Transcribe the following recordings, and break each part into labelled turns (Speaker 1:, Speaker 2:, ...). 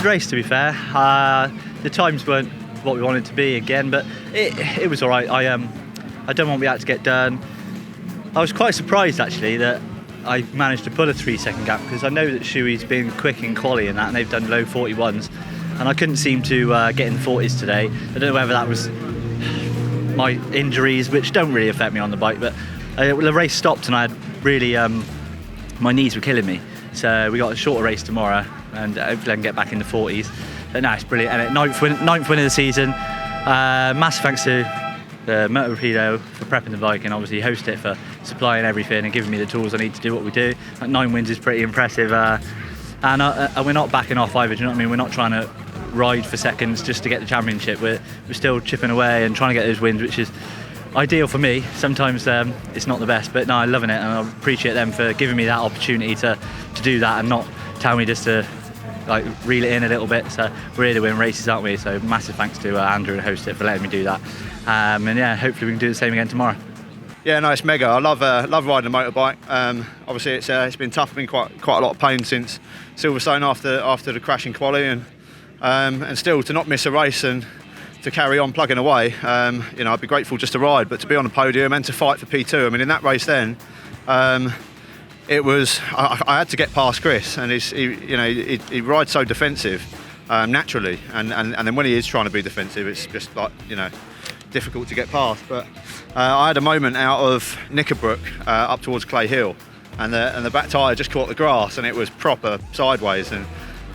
Speaker 1: race, to be fair. The times weren't what we wanted to be again, but it was all right. I done what we had to get done. I was quite surprised actually that I managed to pull a 3-second gap, because I know that Shuey's been quick in quali and that, and they've done low 41s, and I couldn't seem to get in the 40s today. I don't know whether that was my injuries, which don't really affect me on the bike, but the race stopped and I had really my knees were killing me, so we got a shorter race tomorrow and hopefully I can get back in the 40s. But no, it's brilliant, and ninth win of the season. Massive thanks to the Motor Torpedo for prepping the bike, and obviously Host It for supplying everything and giving me the tools I need to do what we do. 9 wins is pretty impressive, and we're not backing off either, do you know what I mean? We're not trying to ride for seconds just to get the championship. We're still chipping away and trying to get those wins, which is ideal for me. Sometimes it's not the best, but no, I'm loving it, and I appreciate them for giving me that opportunity to do that and not tell me just to like reel it in a little bit. So we're here to win races, aren't we? So massive thanks to Andrew and Host It for letting me do that, and yeah, hopefully we can do the same again tomorrow.
Speaker 2: Yeah, no, it's mega. I love riding a motorbike. Obviously it's been tough, been quite a lot of pain since Silverstone after the crash in quali, and still to not miss a race and to carry on plugging away. I'd be grateful just to ride, but to be on the podium and to fight for P2. I mean, in that race then, it was I had to get past Chris, and he rides so defensive naturally, and then when he is trying to be defensive, it's just like difficult to get past. But I had a moment out of Knickerbrook up towards Clay Hill, and the back tyre just caught the grass, and it was proper sideways. And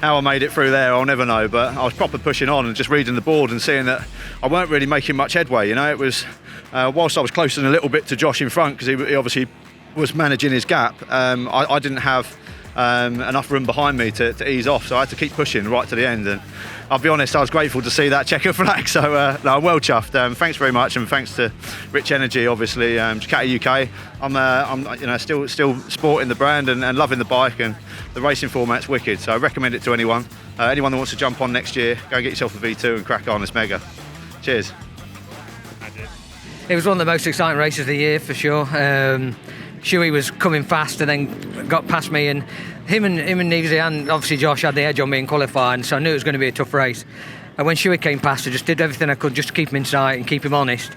Speaker 2: how I made it through there, I'll never know, but I was proper pushing on and just reading the board and seeing that I weren't really making much headway. It was whilst I was closing a little bit to Josh in front, because he obviously was managing his gap, I didn't have enough room behind me to ease off, so I had to keep pushing right to the end. And I'll be honest, I was grateful to see that checker flag, so no, I'm well chuffed. Thanks very much, and thanks to Rich Energy, obviously, Ducati UK. I'm still sporting the brand and loving the bike, and the racing format's wicked, so I recommend it to anyone. Anyone that wants to jump on next year, go get yourself a V2 and crack on. It's mega. Cheers.
Speaker 3: It was one of the most exciting races of the year for sure. Shuey was coming fast and then got past me, and him and Nevesy and obviously Josh had the edge on me in qualifying, so I knew it was going to be a tough race. And when Shuey came past, I just did everything I could just to keep him in sight and keep him honest.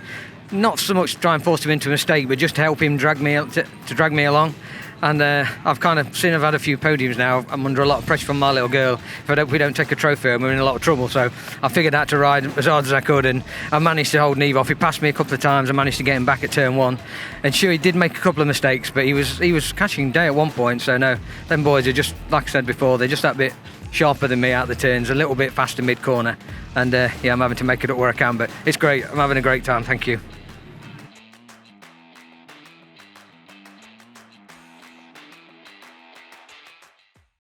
Speaker 3: Not so much to try and force him into a mistake, but just to help him drag me along. And I've had a few podiums now. I'm under a lot of pressure from my little girl. If we don't take a trophy home, we're in a lot of trouble. So I figured out to ride as hard as I could, and I managed to hold Neve off. He passed me a couple of times. I managed to get him back at turn 1. And Shuey did make a couple of mistakes, but he was catching day at one point. So no, them boys are just, like I said before, they're just that bit sharper than me out the turns, a little bit faster mid-corner. And I'm having to make it up where I can, but it's great. I'm having a great time. Thank you.